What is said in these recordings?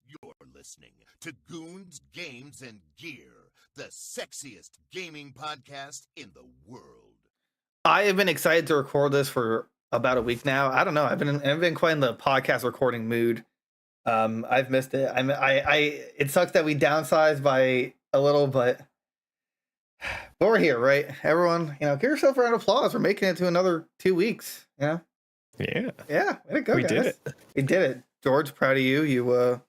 You're listening to Goons, Games, and Gear, the sexiest gaming podcast in the world. I have been excited to record this for about a week now. I don't know. I've been quite in the podcast recording mood. I've missed it. It sucks that we downsized by a little, but we're here, right? Everyone, give yourself a round of applause for making it to another 2 weeks. Yeah. Yeah. Way to go, we guys. did it. We did it. George, proud of you. You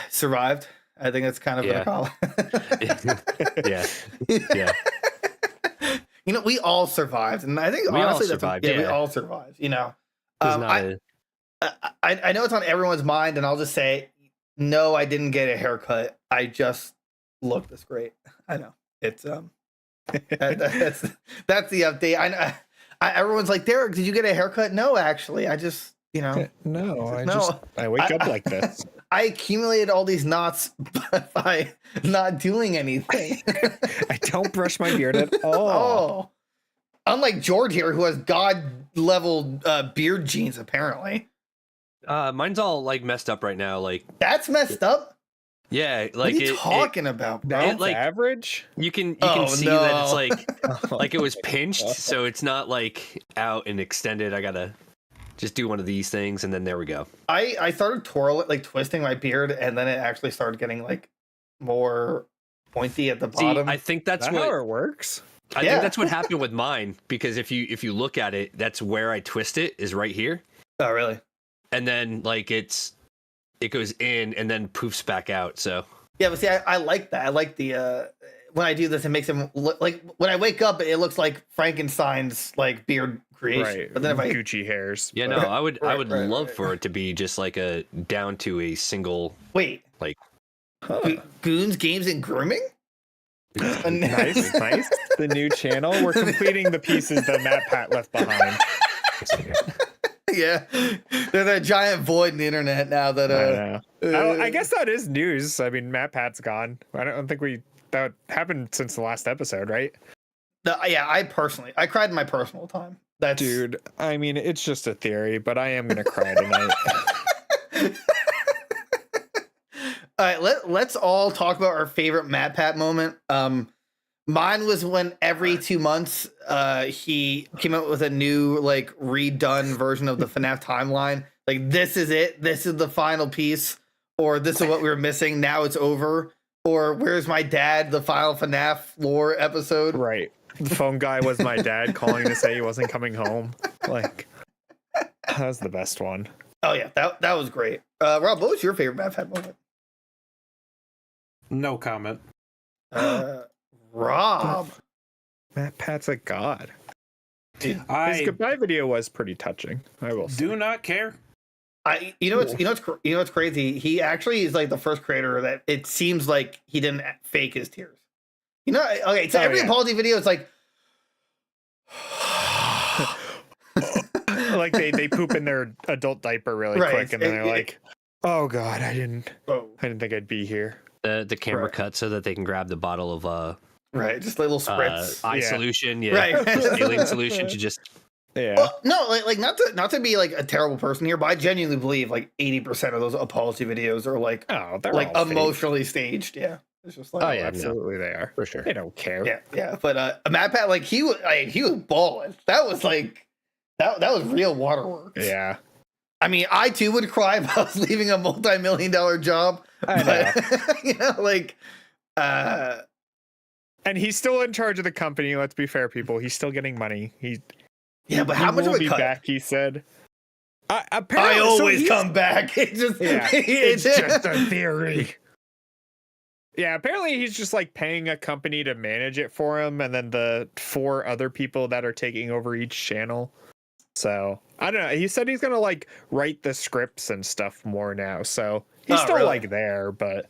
survived. I think that's kind of an accomplishment. Yeah. We all survived, and I think We all honestly, survived, we yeah. all survived. It's I know it's on everyone's mind, and I'll just say, no, I didn't get a haircut. I just look this great. I know it's that's the update. I everyone's like, Derek, did you get a haircut? No, actually, I just I wake up like this. I accumulated all these knots by not doing anything. I don't brush my beard at all. Oh, unlike George here, who has god level beard genes, apparently. Mine's all like messed up right now. Like That's messed up. yeah, What like are you talking about, bro? That's like- average. you can Oh, see no. that it's like it was pinched, so it's not like out and extended. I gotta just do one of these things, and then there we go. I started twisting my beard, and then it actually started getting like more pointy at the See, bottom. I think that's That's what how it works. I Yeah. think that's what happened with mine, because if you look at it, that's where I twist it is right here, Oh, really? and then like it goes in and then poofs back out. So Yeah, but see, I like that. I like the when I do this, it makes him look like when I wake up, it looks like Frankenstein's like beard creation. Right. But then if I Gucci hairs. yeah, but- no, I would right, love right. for it to be just like a down to a single. wait, Huh. Goons, Games, and Grooming. Nice. The new channel. We're completing the pieces that Matt Pat left behind. Yeah, there's a giant void in the internet now that I know. I guess that is news. I mean, Matt Pat's gone. I don't think that happened since the last episode, right? Yeah, I cried in my personal time. That's Dude, I mean, it's just a theory, but I am gonna cry tonight. All right, let's all talk about our favorite Matt Pat moment. Mine was when every 2 months he came out with a new like redone version of the FNAF timeline. Like, this is it, this is the final piece, or this is what we were missing, now it's over, or where's my dad, the final FNAF lore episode. Right. The phone guy was my dad calling to say he wasn't coming home. Like, that was the best one. Oh yeah, that was great. Rob, what was your favorite Matt Pat moment? No comment. Rob. Matt Pat's a god. His I goodbye video was pretty touching. I will say. do not care. What's crazy? He actually is like the first creator that it seems like he didn't fake his tears. Okay, so every apology video is like, Like they poop in their adult diaper really Right, quick, and then they're like, "Oh God, I didn't think I'd be here." The camera Right. cut so that they can grab the bottle of right, just little spritz. eye Yeah. solution, yeah, Right. alien solution to just Yeah. Well, no, like not to be like a terrible person here, but I genuinely believe like 80% of those apology videos are like Oh, they're like all fake. emotionally staged. Yeah, it's just like Oh, yeah. Absolutely, they are. for sure. They don't care. yeah. But Matt Pat, like he was balling. That was like that was real waterworks. Yeah. I mean, I too would cry if I was leaving a multi-million-dollar job. I know. But, And he's still in charge of the company. Let's be fair, people. He's still getting money. but how much will of a be cut? back? He said. I Apparently, always come back. It's just, Yeah, it's just a theory. Yeah, apparently he's just like paying a company to manage it for him, and then the 4 other people that are taking over each channel. So I don't know. He said he's gonna like write the scripts and stuff more now. So he's still really? like there, but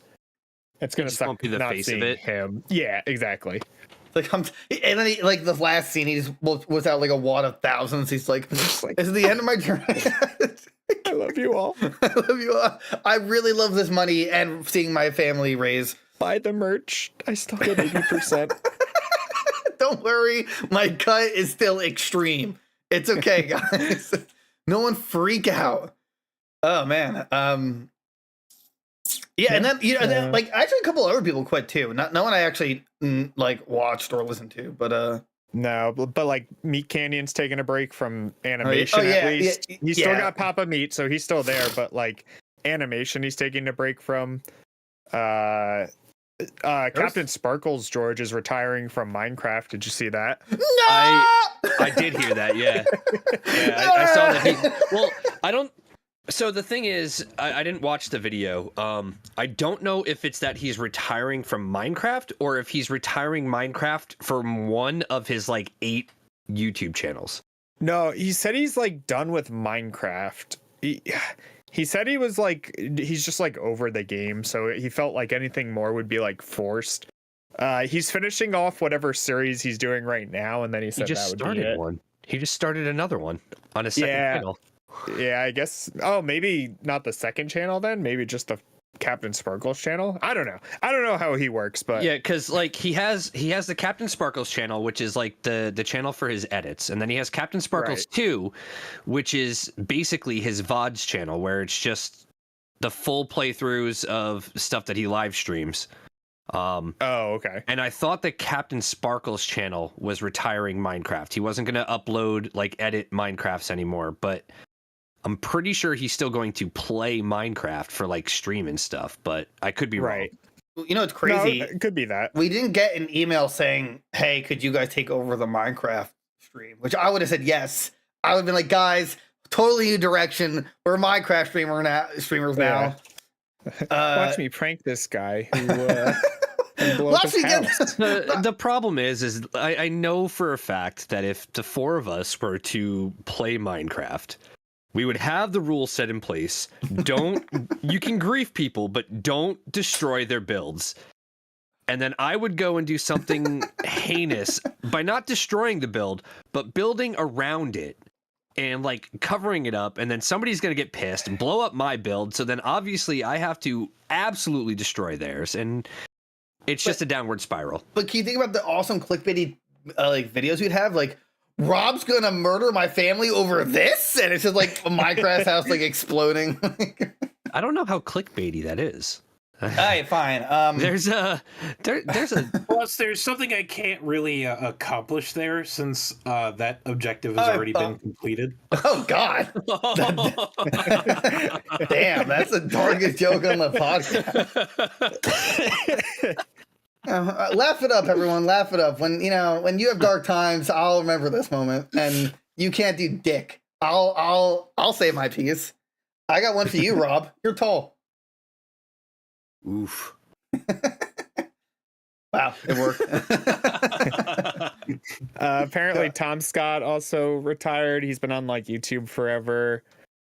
it's gonna Just suck won't be the not face of seeing it. him. Yeah, exactly. like, and then he, like the last scene, he just was out like a wad of thousands. He's like, Just like, "This is the end of my journey." I love you all. I love you all. I really love this money and seeing my family raise. Buy the merch. I still get 80%. Don't worry, my cut is still extreme. It's okay, guys. No one freak out. Oh man. Yeah, and then and then like actually a couple other people quit too. Not no one I actually like watched or listened to, but No, but like Meat Canyon's taking a break from animation at least. He's still got Papa Meat, so he's still there, but like animation he's taking a break from. Captain Sparkles George is retiring from Minecraft. Did you see that? No! I did hear that, yeah. I saw that well, I don't. So the thing is, I didn't watch the video. I don't know if it's that he's retiring from Minecraft or if he's retiring Minecraft from one of his like 8 YouTube channels. No, he said he's like done with Minecraft. He said he was like, he's just like over the game. So he felt like anything more would be like forced. He's finishing off whatever series he's doing right now. And then he said he just started one. He just started another one on a second channel. Yeah, I guess. Oh, maybe not the second channel then. Maybe just the Captain Sparkles channel. I don't know. I don't know how he works, but yeah, because like he has the Captain Sparkles channel, which is like the channel for his edits, and then he has Captain Sparkles 2, which is basically his VODs channel, where it's just the full playthroughs of stuff that he live streams. Okay. And I thought the Captain Sparkles channel was retiring Minecraft. He wasn't going to upload like edit Minecrafts anymore, but I'm pretty sure he's still going to play Minecraft for like stream and stuff, but I could be wrong. You know, it's crazy. No, it could be that. We didn't get an email saying, hey, could you guys take over the Minecraft stream? Which I would have said yes. I would have been like, guys, totally new direction. We're Minecraft streamers now. Watch me prank this guy who watch me get the problem is I know for a fact that if the 4 of us were to play Minecraft, we would have the rules set in place. You can grief people, but don't destroy their builds. And then I would go and do something heinous by not destroying the build, but building around it and like covering it up. And then somebody's going to get pissed and blow up my build. So then obviously I have to absolutely destroy theirs. And it's just a downward spiral. But can you think about the awesome clickbaity like videos we'd have? Like, Rob's gonna murder my family over this, and it's just like a Minecraft house like exploding. I don't know how clickbaity that is. All right, fine. There's a plus there's something I can't really accomplish there since that objective has already been completed. Oh God! Damn, that's the darkest joke on the podcast. Laugh it up, everyone. Laugh it up. When you have dark times, I'll remember this moment. And you can't do dick. I'll say my piece. I got one for you, Rob. You're tall. Oof. Wow, it worked. Apparently, Tom Scott also retired. He's been on like YouTube forever.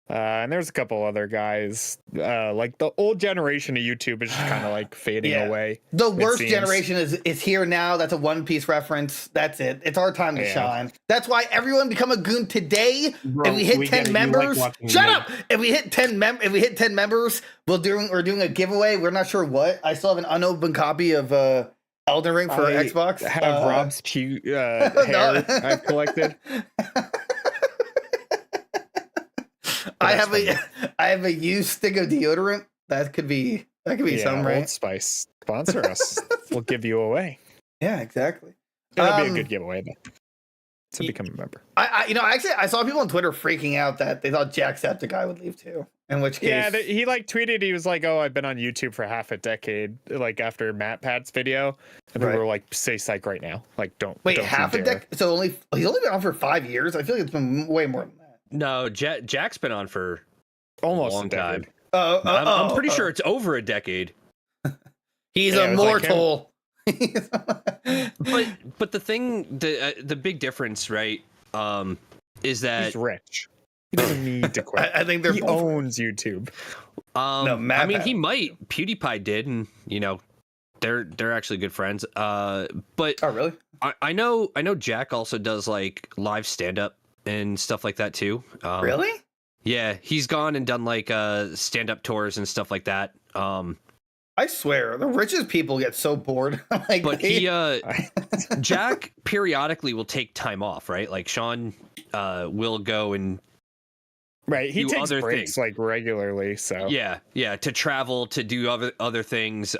And there's a couple other guys. Like the old generation of YouTube is just kind of like fading away. The worst generation is here now. That's a One Piece reference. That's it. It's our time to shine. That's why everyone become a goon today. Bro, if we hit 10 members, shut up. If we hit 10 members, we're doing a giveaway. We're not sure what. I still have an unopened copy of Elden Ring for Xbox. I have Rob's hair I've collected. I have a used stick of deodorant. That could be something, right? Old Spice, sponsor us. We'll give you away. Yeah, exactly. It'll be a good giveaway to become a member. I saw people on Twitter freaking out that they thought Jacksepticeye would leave too. In which case, he like tweeted, he was like, "Oh, I've been on YouTube for half a decade." Like after Matt Pat's video, and people were like, "Say psych right now." Like, don't wait, half a decade. So he's only been on for 5 years. I feel like it's been way more than that. No, Jack's been on for almost a long time. I'm pretty sure it's over a decade. He's immortal. But the thing, the big difference, right, is that he's rich. He doesn't need to quit. I think he owns YouTube. He might. PewDiePie did, and they're actually good friends. But oh really? I know Jack also does like live stand up and stuff like that too. Really? Yeah, he's gone and done like stand-up tours and stuff like that. I swear, the richest people get so bored. Jack periodically will take time off, right? Like Sean will go and Right, he do takes other breaks things. like regularly. So Yeah, to travel, to do other things.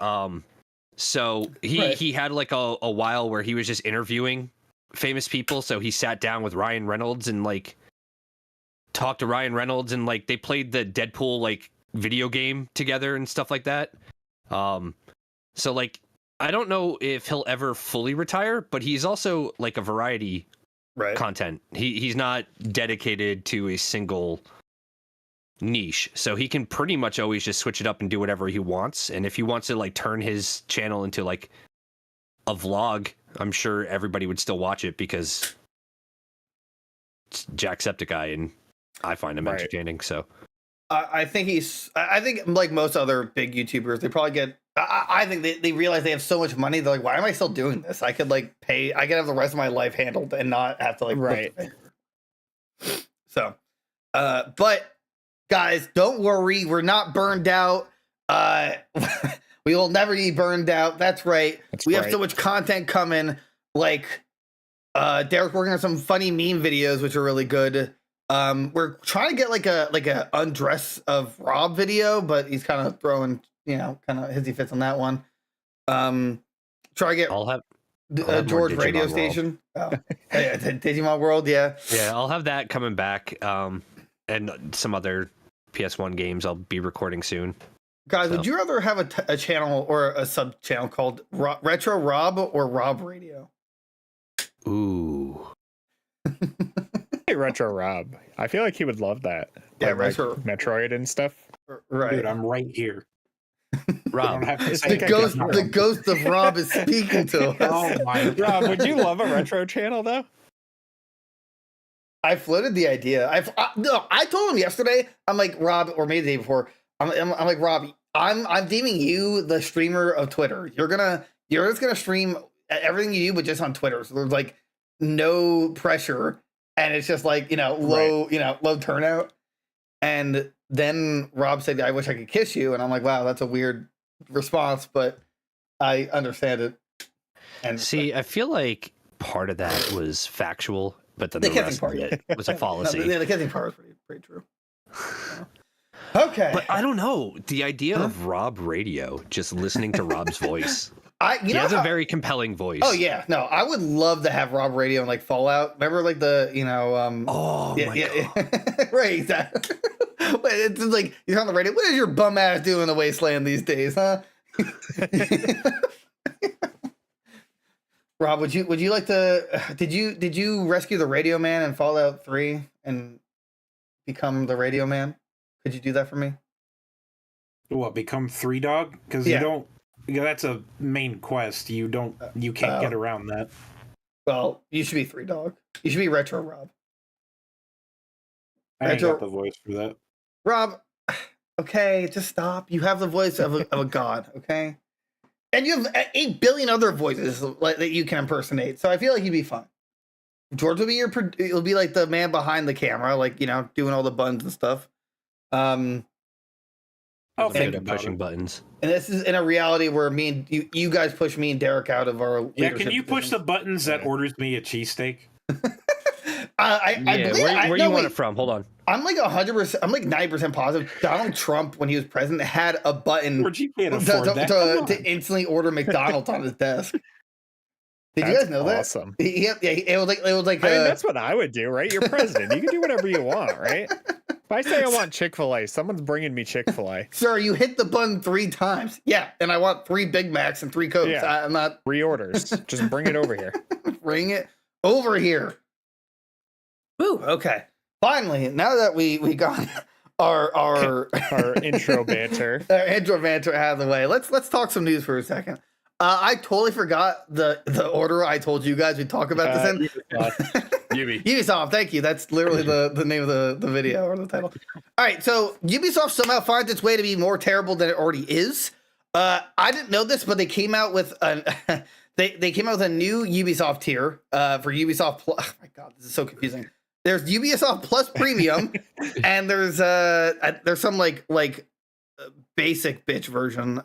So Right. he had like a while where he was just interviewing famous people. So he sat down with Ryan Reynolds and like talked to Ryan Reynolds, and like they played the Deadpool like video game together and stuff like that. So like I don't know if he'll ever fully retire, but he's also like a variety content. He's not dedicated to a single niche, so he can pretty much always just switch it up and do whatever he wants. And if he wants to like turn his channel into like a vlog, I'm sure everybody would still watch it because it's Jacksepticeye and I find him entertaining. So I think I think like most other big YouTubers, they probably get. I think they realize they have so much money. They're like, why am I still doing this? I could like pay. I could have the rest of my life handled and not have to like. Right. So, but guys, don't worry. We're not burned out. We will never be burned out. That's right. We have so much content coming. Like, Derek's working on some funny meme videos, which are really good. We're trying to get like a undress of Rob video, but he's kind of throwing, kind of hissy fits on that one. Try to get I'll have George radio station. Oh, yeah, Digimon World, yeah. Yeah, I'll have that coming back. And some other PS1 games I'll be recording soon. Guys, would you rather have a channel or a sub channel called Retro Rob or Rob Radio? Ooh. Retro Rob. I feel like he would love that. Yeah, like Metroid and stuff. Right. Dude, I'm right here. Rob. The ghost of Rob is speaking to us. Oh my God. Rob, would you love a retro channel though? I floated the idea. I told him yesterday. I'm like, Rob, or maybe the day before. I'm like, Rob, I'm deeming you the streamer of Twitter. You're just gonna stream everything you do, but just on Twitter. So there's like no pressure, and it's just like low turnout. And then Rob said, "I wish I could kiss you," and I'm like, "Wow, that's a weird response," but I understand it. And see, I feel like part of that was factual, but then the rest of it was a fallacy. No, the kissing part was pretty true. Okay, but I don't know the idea of Rob Radio, just listening to Rob's voice. He has a very compelling voice. Oh yeah, no, I would love to have Rob Radio in like Fallout. Remember like the oh my God. Right, exactly. It's like he's on the radio. What is your bum ass doing in the wasteland these days, huh? Rob, would you like to? Did you rescue the Radio Man in Fallout 3 and become the Radio Man? Could you do that for me? What, become 3-Dog? Because you don't. That's a main quest. You can't get around that. Well, you should be 3-Dog. You should be Retro Rob. I ain't got the voice for that. Rob, okay, just stop. You have the voice of a god, okay? And you have 8 billion other voices that you can impersonate, so I feel like you'd be fine. George will be it'll be like the man behind the camera, like, doing all the buttons and stuff. Pushing buttons. And this is in a reality where you guys push me and Derek out of our leadership. Yeah, can you push the buttons that orders me a cheesesteak? Where you want it from? Hold on. I'm like 100%. I'm like 90% positive. Donald Trump, when he was president, had a button to instantly order McDonald's on his desk. Did you guys know that? Awesome. Yeah, it was like. I mean, that's what I would do, right? You're president. You can do whatever you want, right? If I say I want Chick-fil-A, someone's bringing me Chick-fil-A. Sir, you hit the button 3 times. Yeah, and I want 3 Big Macs and 3 Cokes. Yeah. I'm not 3 orders. Just bring it over here. Bring it over here. Woo. Okay. Finally, now that we got our intro banter, out of the way, let's talk some news for a second. I totally forgot the order I told you guys we'd talk about this in. Ubisoft, thank you. That's literally the name of the video or the title. All right, so Ubisoft somehow finds its way to be more terrible than it already is. I didn't know this, but they came out with they came out with a new Ubisoft tier for Ubisoft Plus. Oh my God, this is so confusing. There's Ubisoft Plus Premium, and there's some like basic bitch version.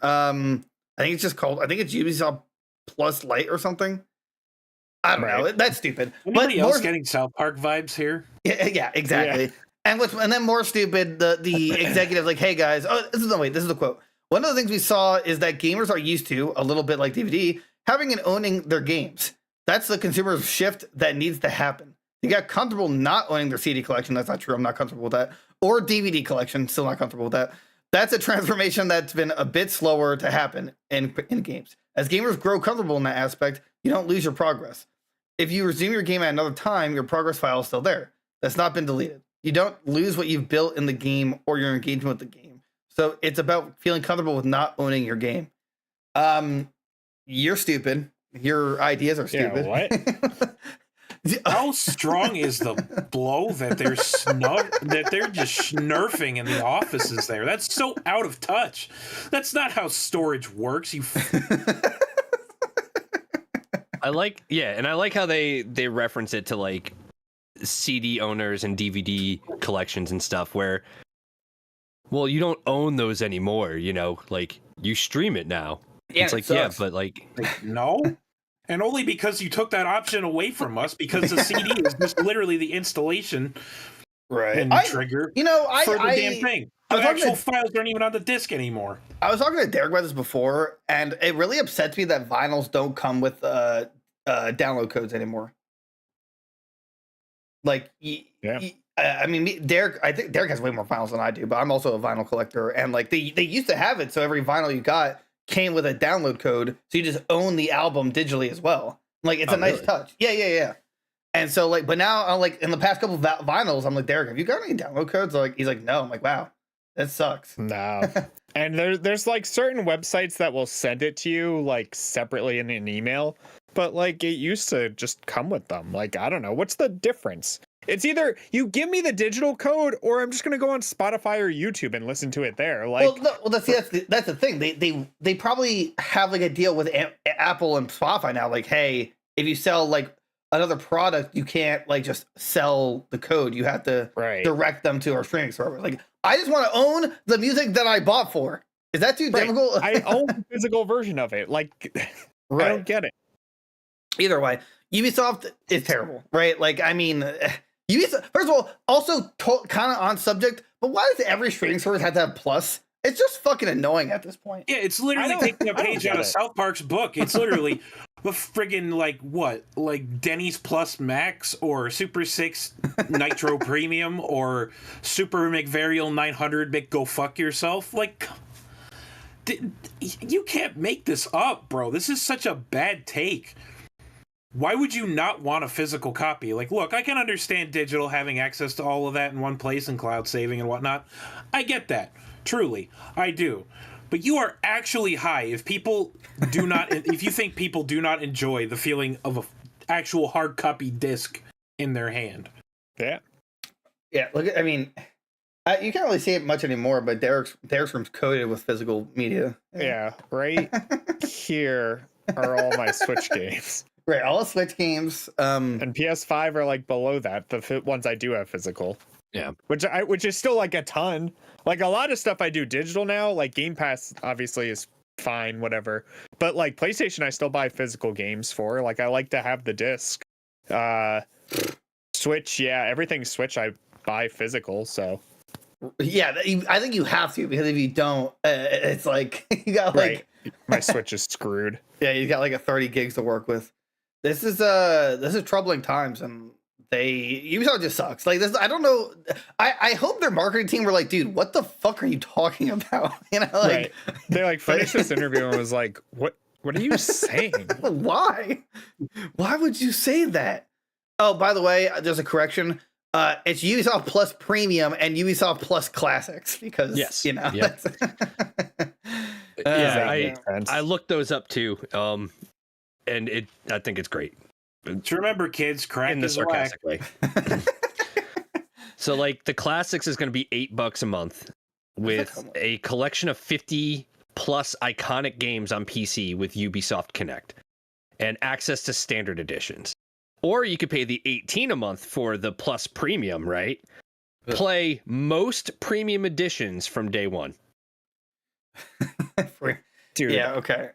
I think it's Ubisoft Plus Lite or something. I don't know. That's stupid. Anybody else getting South Park vibes here? Yeah, exactly. Yeah. And then more stupid, the executive like, hey guys, this is the quote. One of the things we saw is that gamers are used to, a little bit like DVD, having and owning their games. That's the consumer shift that needs to happen. They got comfortable not owning their CD collection. That's not true. I'm not comfortable with that. Or DVD collection. Still not comfortable with that. That's a transformation that's been a bit slower to happen in games. As gamers grow comfortable in that aspect, you don't lose your progress. If you resume your game at another time, your progress file is still there. That's not been deleted. You don't lose what you've built in the game or your engagement with the game. So it's about feeling comfortable with not owning your game. You're stupid. Your ideas are stupid. Yeah, what? How strong is the blow that they're just snurfing in the offices there? That's so out of touch. That's not how storage works. I like how they reference it to like CD owners and DVD collections and stuff where, well, you don't own those anymore, you know, like you stream it now. Yeah, it's like, yeah, but like no. And only because you took that option away from us, because the CD is just literally the installation and trigger for the damn thing. The actual files aren't even on the disc anymore. I was talking to Derek about this before, and it really upsets me that vinyls don't come with download codes anymore. Like, I mean, Derek, I think Derek has way more vinyls than I do, but I'm also a vinyl collector, and like they used to have it, so every vinyl you got came with a download code, so you just own the album digitally as well. Like, it's a nice touch. Yeah. And so, like, but now, I'm like, in the past couple of vinyls, I'm like, Derek, have you got any download codes? Like, he's like, no. I'm like, wow, that sucks. No. And there's like certain websites that will send it to you like separately in an email, but like it used to just come with them. Like, I don't know, what's the difference? It's either you give me the digital code, or I'm just gonna go on Spotify or YouTube and listen to it there. Like, that's the thing. They probably have like a deal with Apple and Spotify now. Like, hey, if you sell like another product, you can't like just sell the code. You have to direct them to our streaming server. Like, I just want to own the music that I bought for. Is that too difficult? I own the physical version of it. Like, I don't get it. Either way, Ubisoft is terrible, right? Like, I mean. Ubisoft, first of all, also kind of on subject, but why does every streaming service have to have Plus? It's just fucking annoying at this point. Yeah, it's literally taking a page out of South Park's book. It's literally the friggin' like Denny's Plus Max or Super 6 Nitro Premium or Super McVarial 900 Go fuck yourself. Like, you can't make this up, bro. This is such a bad take. Why would you not want a physical copy? Like, look, I can understand digital having access to all of that in one place and cloud saving and whatnot. I get that. Truly, I do. But you are actually high if people do not, if you think people do not enjoy the feeling of an actual hard copy disc in their hand. Yeah. Yeah, look, I mean, you can't really see it much anymore, but Derek's room's coated with physical media. Yeah, right here are all my Switch games. Right, all the Switch games. And PS5 are like below that, the ones I do have physical. Yeah. Which is still like a ton. Like a lot of stuff I do digital now, like Game Pass obviously is fine, whatever. But like PlayStation I still buy physical games for. Like I like to have the disc. Switch, everything Switch I buy physical, so. Yeah, I think you have to, because if you don't, it's like you got like my Switch is screwed. Yeah, you got like a 30 gigs to work with. This is troubling times, and Ubisoft just sucks. Like this, I don't know. I hope their marketing team were like, dude, what the fuck are you talking about? You know, like they like finished this interview and was like, what are you saying? Why would you say that? Oh, by the way, there's a correction. It's Ubisoft Plus Premium and Ubisoft Plus Classics, because you know. Yep. I looked those up too. And I think it's great. Just remember, kids, crack in the sarcastic way. So, like, the classics is going to be $8 a month with a collection of 50 plus iconic games on PC with Ubisoft Connect and access to standard editions. Or you could pay the $18 a month for the Plus Premium, right? Play most premium editions from day one. Dude. Yeah, okay.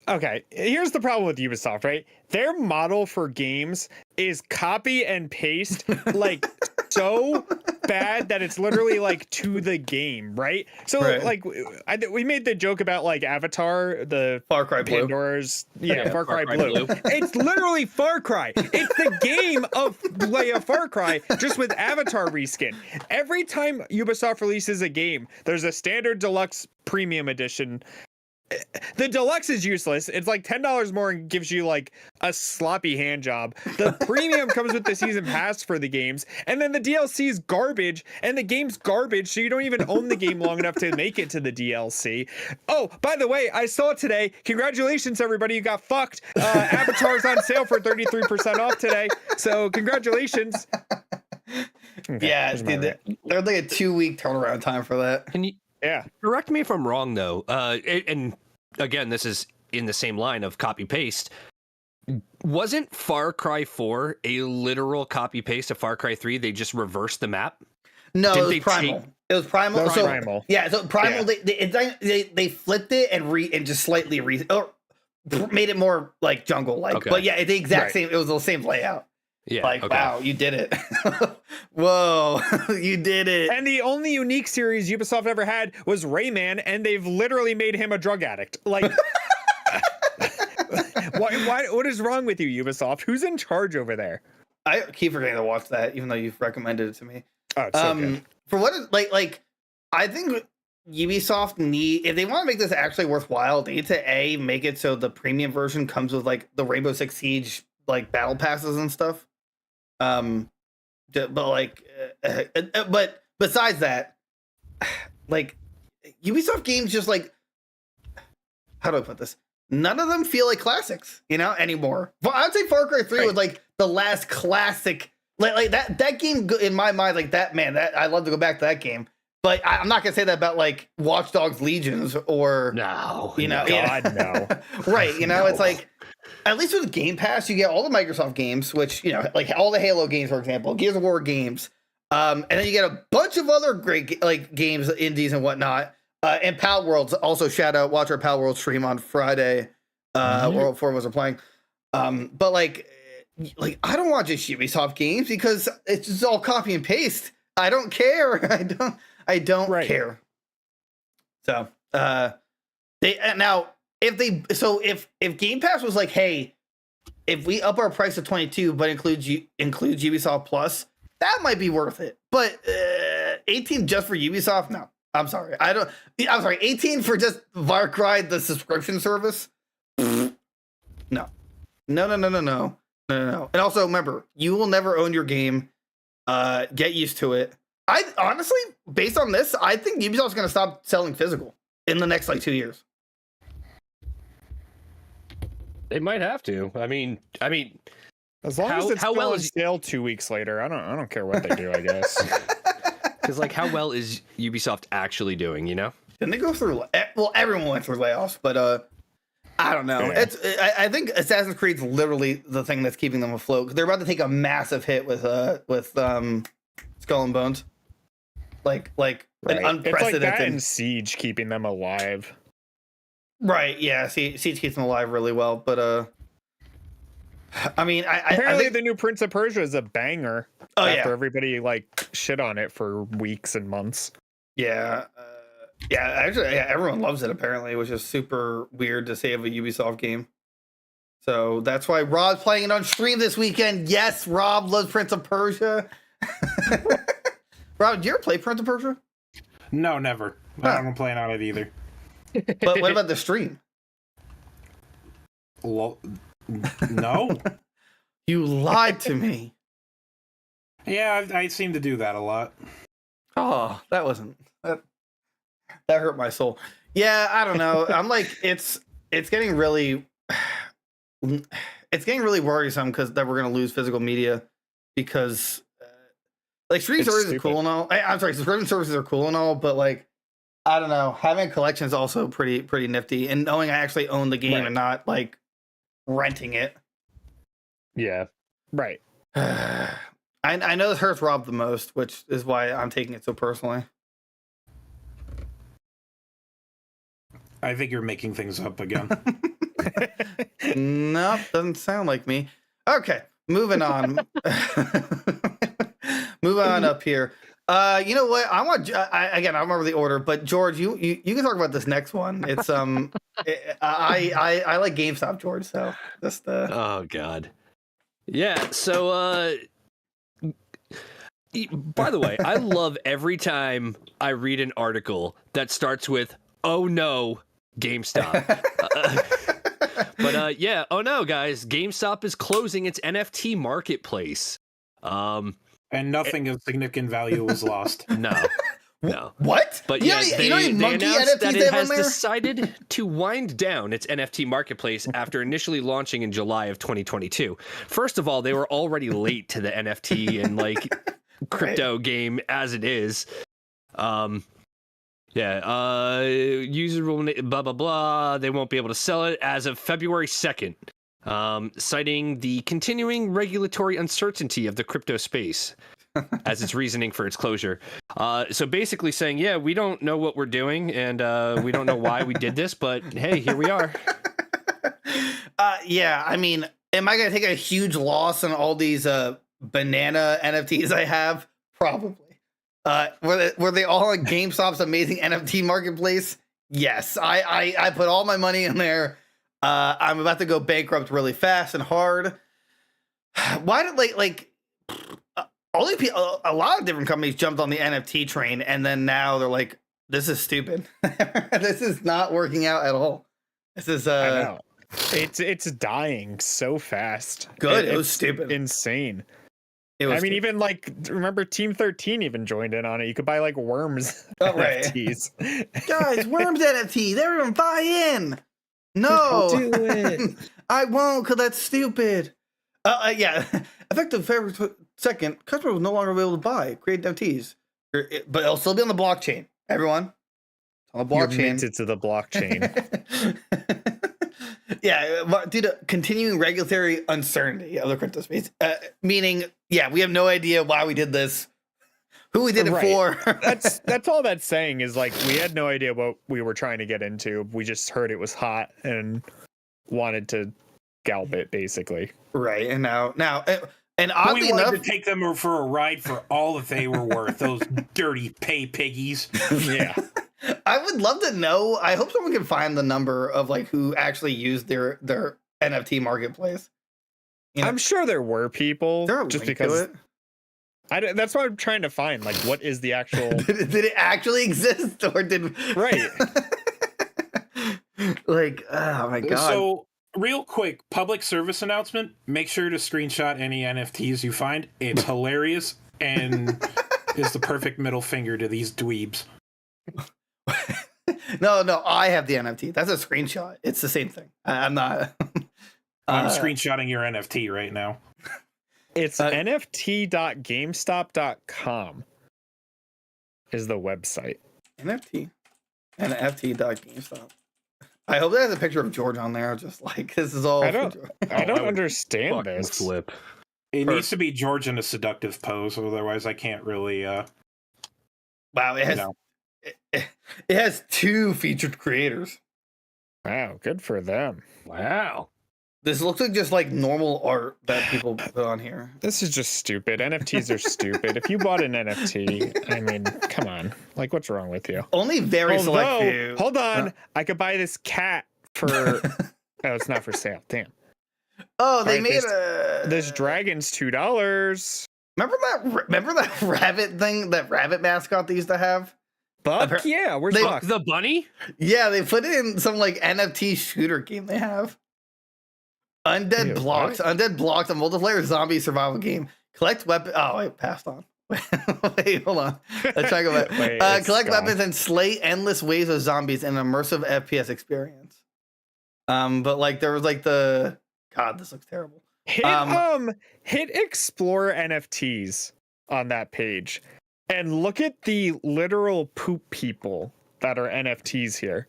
Okay, here's the problem with Ubisoft, right? Their model for games is copy and paste, like so bad that it's literally like to the game, right? So Right. like we made the joke about like Avatar, the Far Cry Blue. Pandora's, Yeah, Far Cry Blue. It's literally Far Cry. It's the game of like a Far Cry, just with Avatar reskin. Every time Ubisoft releases a game, there's a standard, deluxe, premium edition. The deluxe is useless. It's like $10 more and gives you like a sloppy hand job. The premium comes with the season pass for the games, and then the DLC is garbage, and the game's garbage, so you don't even own the game long enough to make it to the DLC. Oh, by the way, I saw today. Congratulations, everybody! You got fucked. Avatar's on sale for 33% off today. So congratulations. Okay, Yeah, dude, there's like a 2-week turnaround time for that. Can you? Yeah. Correct me if I'm wrong, though. And again, this is in the same line of copy paste. Wasn't Far Cry 4 a literal copy paste of Far Cry 3? They just reversed the map. No, Did it was they Primal. It was Primal. That was So, Primal. Yeah, so Primal, they flipped it and just slightly or made it more like jungle like. Okay. But yeah, the exact same. It was the same layout. Yeah. Like, okay. wow, you did it. Whoa, you did it. And the only unique series Ubisoft ever had was Rayman, and they've literally made him a drug addict. Like, what is wrong with you, Ubisoft? Who's in charge over there? I keep forgetting to watch that, even though you've recommended it to me. Oh, it's so good. For what is like, I think Ubisoft if they want to make this actually worthwhile, they need to make it so the premium version comes with like the Rainbow Six Siege like battle passes and stuff. But besides that, like Ubisoft games just like, how do I put this? None of them feel like classics, anymore. Well, I'd say Far Cry 3 was like the last classic, like that game in my mind, like that I love to go back to that game. But I'm not gonna say that about like Watch Dogs Legions or No, God, no. Right, it's like at least with Game Pass you get all the Microsoft games, which like all the Halo games, for example, Gears of War games, and then you get a bunch of other great like games, indies and whatnot. And Pal Worlds, also shout out, watch our Pal World stream on Friday. World 4 was playing. But like I don't want just Ubisoft games because it's just all copy and paste. I don't care. I don't care. So if Game Pass was like, hey, if we up our price to 22 but includes Ubisoft Plus, that might be worth it. But 18 just for Ubisoft, no. I'm sorry. I'm sorry. 18 for just Far Cry, the subscription service. No. And also remember, you will never own your game. Get used to it. I honestly, based on this, I think Ubisoft's going to stop selling physical in the next like 2 years. They might have to. I mean, as long as it's still on sale 2 weeks later, I don't care what they do, I guess. Because like, how well is Ubisoft actually doing? Didn't they go through? Well, everyone went through layoffs, but I don't know. Yeah. I think Assassin's Creed's literally the thing that's keeping them afloat. They're about to take a massive hit with Skull and Bones. Like an unprecedented. It's like that and Siege keeping them alive. Right. Yeah. Siege keeps them alive really well, but I mean, apparently I think the new Prince of Persia is a banger. Oh, after everybody like shit on it for weeks and months. Yeah. Actually, everyone loves it apparently, which is super weird to say of a Ubisoft game. So that's why Rob's playing it on stream this weekend. Yes, Rob loves Prince of Persia. Rob, did you ever play Prince of Persia? No, never. I don't plan on it either. But what about the stream? No. You lied to me. Yeah, I seem to do that a lot. Oh, that hurt my soul. Yeah, I don't know. I'm like, it's getting really worrisome because that we're gonna lose physical media because like streaming services are cool and all. I'm sorry, subscription services are cool and all, but like I don't know, having a collection is also pretty nifty, and knowing I actually own the game and not like renting it. Yeah, right. I know this hurts Rob the most, which is why I'm taking it so personally. I think you're making things up again. Nope, doesn't sound like me. Okay, moving on. Moving on up here. You know what? I don't remember the order, but George, you can talk about this next one. It's I like GameStop, George. So just Oh God. Yeah. So by the way, I love every time I read an article that starts with "Oh no, GameStop." But yeah, oh no, guys, GameStop is closing its NFT marketplace. And nothing of significant value was lost. No. what? But you yeah, know they monkey announced NFTs that they it have on has there? decided to wind down its NFT marketplace after initially launching in July of 2022. First of all, they were already late to the NFT and like crypto game as it is. User will blah blah blah. They won't be able to sell it as of February 2nd, citing the continuing regulatory uncertainty of the crypto space as its reasoning for its closure. So basically saying, yeah, we don't know what we're doing and we don't know why we did this, but hey, here we are. Yeah, I mean, am I going to take a huge loss on all these banana NFTs I have? Probably. Were they all on GameStop's amazing NFT marketplace? Yes, I put all my money in there. I'm about to go bankrupt really fast and hard. Why did a lot of different companies jumped on the NFT train, and then now they're like, "This is stupid. This is not working out at all. This is I know. It's dying so fast. Good. It was stupid. Insane. It was stupid. Even like remember Team 13 even joined in on it. You could buy like Worms NFTs. Guys, Worms NFTs. Everyone buy in. No, do it. I won't because that's stupid. Yeah, effective February 2nd, customers will no longer be able to buy create NFTs, but it'll still be on the blockchain. Everyone, on the blockchain. You're minted to the blockchain. Yeah, due to continuing regulatory uncertainty of the crypto space, meaning, yeah, we have no idea why we did this, who we did it for. That's all that's saying is like we had no idea what we were trying to get into. We just heard it was hot and wanted to scalp it, basically. Right, and now, and oddly we wanted enough, to take them for a ride for all that they were worth. Those dirty pay piggies. Yeah. I would love to know. I hope someone can find the number of like who actually used their NFT marketplace. You know, I'm sure there were people just because that's what I'm trying to find. Like, what is the actual? did it actually exist or did right? Like, oh my god! So, real quick, public service announcement: make sure to screenshot any NFTs you find. It's hilarious and is the perfect middle finger to these dweebs. No, I have the NFT. That's a screenshot. It's the same thing. I'm not. I'm screenshotting your NFT right now. It's nft.gamestop.com is the website. NFT.gamestop. I hope that has a picture of George on there. Just like this is all. I don't understand this. Flip. It needs to be George in a seductive pose, otherwise I can't really. Wow, it has. It has 2 featured creators. Wow, good for them. Wow. This looks like just like normal art that people put on here. This is just stupid. NFTs are stupid. If you bought an NFT, I mean, come on. Like, what's wrong with you? Only very select few. Hold on. I could buy this cat for... oh, it's not for sale. Damn. Oh, they made this dragon's $2. Remember that rabbit thing, that rabbit mascot they used to have? Buck? Yeah, where's Buck? The bunny? Yeah, they put it in some like NFT shooter game they have. Undead Blocks. What? Undead Blocks, a multiplayer zombie survival game. Collect weapons. Oh, wait, passed on. Wait, hold on. Let's try to go back. Collect weapons and slay endless waves of zombies in an immersive FPS experience. But like there was like God, this looks terrible. Hit explore NFTs on that page and look at the literal poop people that are NFTs here.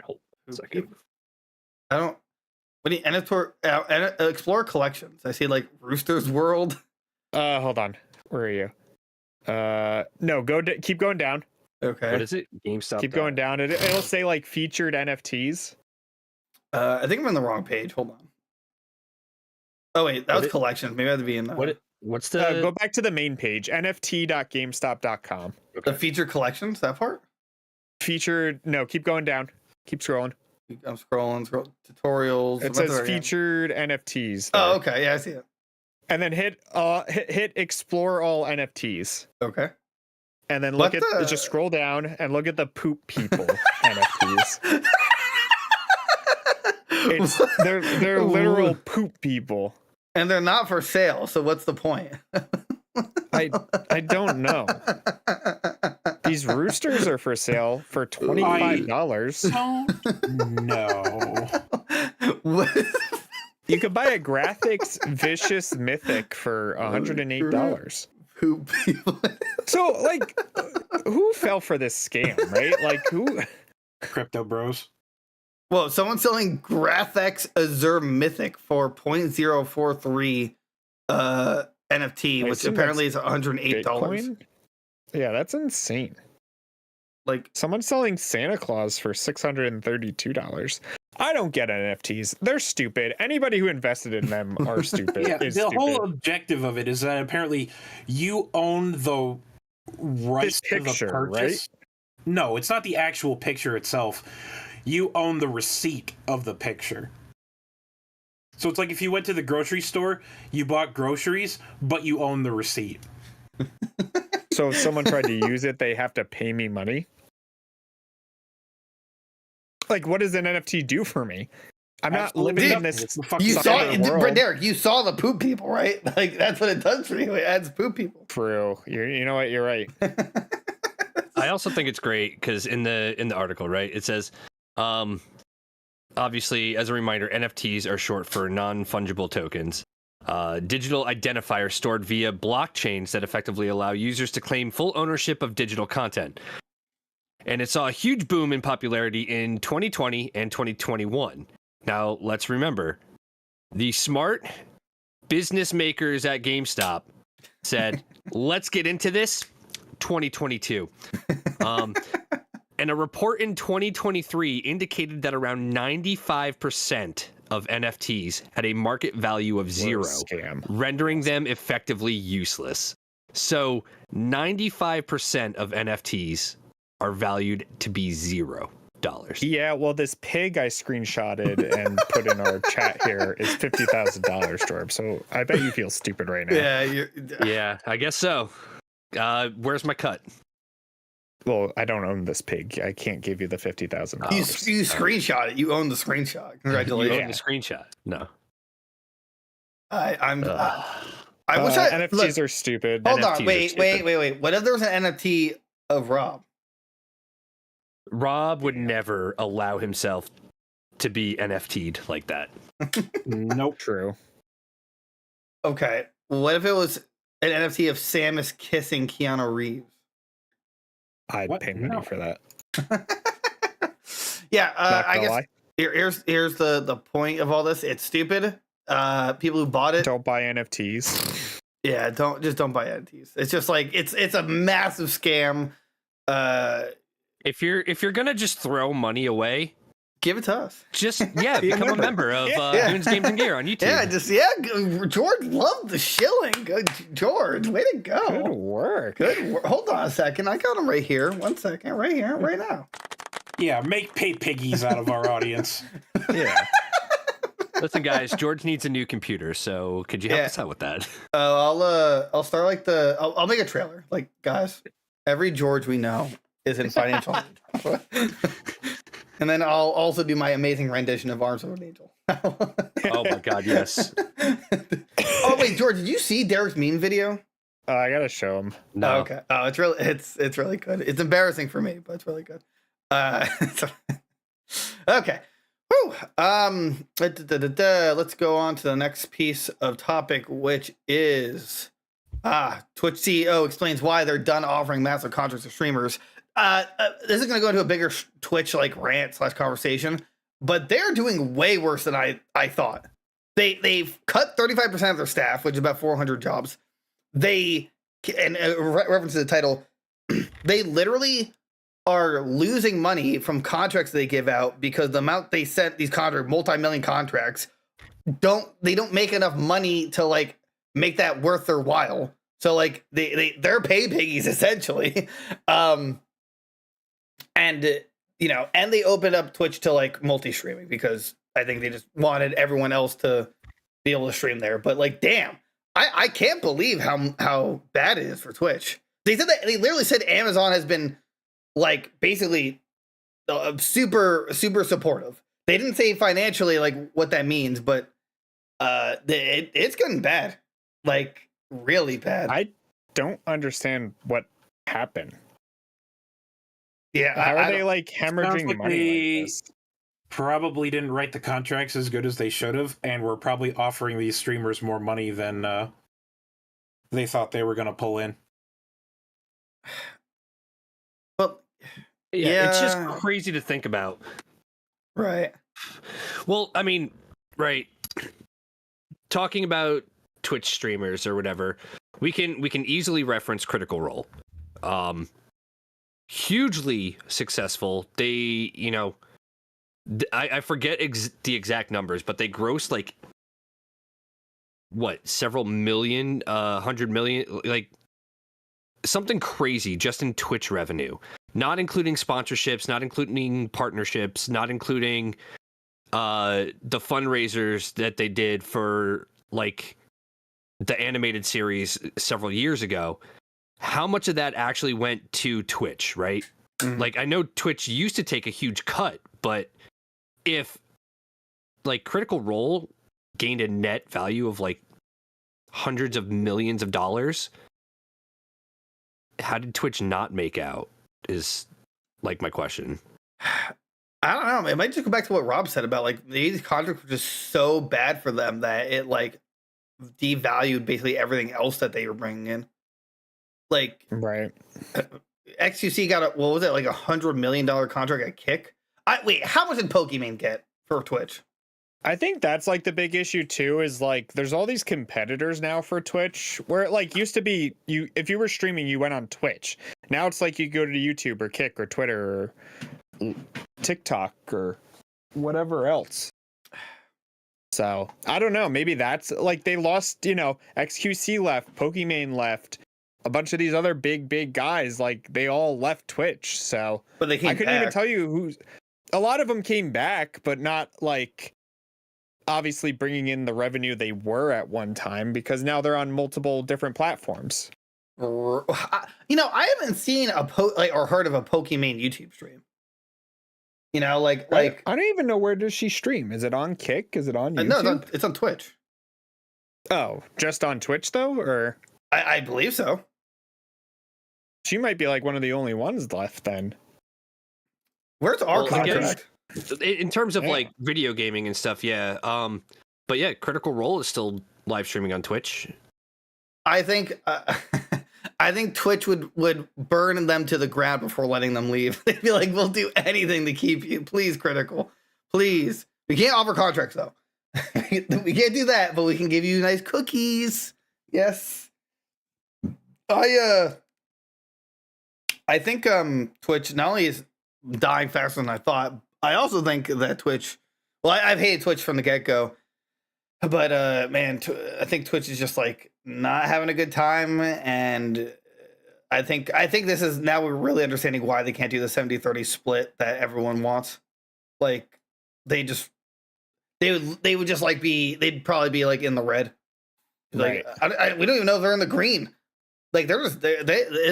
Hold on a second. I don't. What do you explore collections? I see like Rooster's World. Hold on. Where are you? No, keep going down. Okay. What is it? GameStop. Keep going down. It'll say like featured NFTs. I think I'm on the wrong page. Hold on. Oh wait, that was collections. Maybe I have to be in the What's the Go back to the main page, nft.gamestop.com. the feature collections. That part. Featured. No, keep going down. Keep scrolling. I'm scrolling. Tutorials. It says featured NFTs. Oh, there. okay. Yeah, I see it. And then hit explore all NFTs. Okay. And then look just scroll down and look at the poop people NFTs. They're literal poop people. And they're not for sale, so what's the point? I don't know. These roosters are for sale for $25. No. You could buy a graphics vicious mythic for $108. Poop people. So, like, who fell for this scam, right? Like, who? Crypto bros. Well, someone's selling Graphex Azure Mythic for 0.043 NFT, which apparently is $108. Bitcoin? Yeah, that's insane. Like, someone's selling Santa Claus for $632. I don't get NFTs. They're stupid. Anybody who invested in them are stupid. Yeah, the whole objective of it is that apparently you own the rights to the purchase. Right? No, it's not the actual picture itself. You own the receipt of the picture. So it's like if you went to the grocery store, you bought groceries, but you own the receipt. So if someone tried to use it, they have to pay me money? Like, what does an NFT do for me? I'm not living in this. You saw it, Derek. You saw the poop people, right? Like, that's what it does for you. It adds poop people. True. You know what? You're right. I also think it's great because in the article, right, it says, obviously, as a reminder, NFTs are short for non-fungible tokens. Digital identifiers stored via blockchains that effectively allow users to claim full ownership of digital content. And it saw a huge boom in popularity in 2020 and 2021. Now, let's remember, the smart business makers at GameStop said, let's get into this 2022. And a report in 2023 indicated that around 95% of NFTs had a market value of zero, rendering them effectively useless. So 95% of NFTs are valued to be $0. Yeah, well, this pig I screenshotted and put in our chat here is $50,000, Jorb. So I bet you feel stupid right now. Yeah, I guess so. Where's my cut? Well, I don't own this pig. I can't give you the $50,000. You screenshot it. You own the screenshot. Congratulations. You own the screenshot. No. I wish NFTs are stupid. Hold NFTs on. Wait. What if there was an NFT of Rob? Rob would never allow himself to be NFT'd like that. Nope. True. Okay. What if it was an NFT of Samus kissing Keanu Reeves? I'd pay money for that. Yeah, I guess here's the point of all this. It's stupid. People who bought it don't buy NFTs. Yeah, don't buy NFTs. It's just like it's a massive scam. If you're gonna just throw money away, give it to us. Just become a member of Goons Games and Gear on YouTube. George loved the shilling. Good, George, way to go. Good work. Hold on a second. I got him right here. 1 second, right here, right now. Yeah, make pay piggies out of our audience. Yeah. Listen, guys, George needs a new computer, so could you help us out with that? I'll start I'll make a trailer. Like, guys, every George we know is in financial need. And then I'll also do my amazing rendition of Arms of an Angel. Oh my god, yes. Oh wait, George, did you see Derek's meme video? I gotta show him. No. Oh, okay. Oh, it's really good. It's embarrassing for me, but it's really good. Okay. Whew. Let's go on to the next piece of topic, which is Twitch CEO explains why they're done offering massive contracts to streamers. This is going to go into a bigger Twitch rant / conversation, but they're doing way worse than I thought. They've cut 35% of their staff, which is about 400 jobs. Reference to the title, they literally are losing money from contracts they give out because the amount they sent these contracts, multi-million contracts, they don't make enough money to like make that worth their while. So like they're pay piggies essentially. And you know, and they opened up Twitch to like multi-streaming because I think they just wanted everyone else to be able to stream there. But like, damn, I can't believe how bad it is for Twitch. They literally said Amazon has been like basically super supportive. They didn't say financially like what that means, but it's getting bad, like really bad. I don't understand what happened. Yeah, how are they like hemorrhaging money? Like this? Probably didn't write the contracts as good as they should have, and were probably offering these streamers more money than they thought they were going to pull in. Well, yeah, it's just crazy to think about. Right. Well, I mean, right. Talking about Twitch streamers or whatever, we can easily reference Critical Role. Hugely successful. They, you know, I forget the exact numbers, but they grossed like what, several million, 100 million, like something crazy just in Twitch revenue, not including sponsorships, not including partnerships, not including the fundraisers that they did for like the animated series several years ago. How much of that actually went to Twitch, right? Mm-hmm. Like, I know Twitch used to take a huge cut, but if like Critical Role gained a net value of like hundreds of millions of dollars, how did Twitch not make out is like my question. I don't know. It might just go back to what Rob said about like these contracts were just so bad for them that it like devalued basically everything else that they were bringing in. Like, right. XQC got what was it, like $100 million contract at Kick? Wait, how much did Pokimane get for Twitch? I think that's like the big issue too, is like there's all these competitors now for Twitch where it like used to be if you were streaming, you went on Twitch. Now it's like you go to YouTube or Kick or Twitter or TikTok or whatever else. So I don't know. Maybe that's like they lost, you know, XQC left, Pokimane left, a bunch of these other big guys, like they all left Twitch. So but they came I couldn't back. even tell you who's. A lot of them came back, but not like obviously bringing in the revenue they were at one time because now they're on multiple different platforms. You know, I haven't seen or heard of a Pokimane YouTube stream. You know, like I don't even know, where does she stream? Is it on Kick? Is it on YouTube? No, it's on Twitch. Oh, just on Twitch though, or I believe so. She might be like one of the only ones left then. Where's our contract? In terms of like video gaming and stuff, yeah. But yeah, Critical Role is still live streaming on Twitch. I think I think Twitch would burn them to the ground before letting them leave. They'd be like, "We'll do anything to keep you, please, Critical, please." We can't offer contracts though. We can't do that, but we can give you nice cookies. Yes. I think Twitch not only is dying faster than I thought, I also think that Twitch. Well, I've hated Twitch from the get-go, but man, I think Twitch is just like not having a good time, and I think this is now we're really understanding why they can't do the 70-30 split that everyone wants. Like they would just like they'd probably be like in the red. Like we don't even know if they're in the green. Like this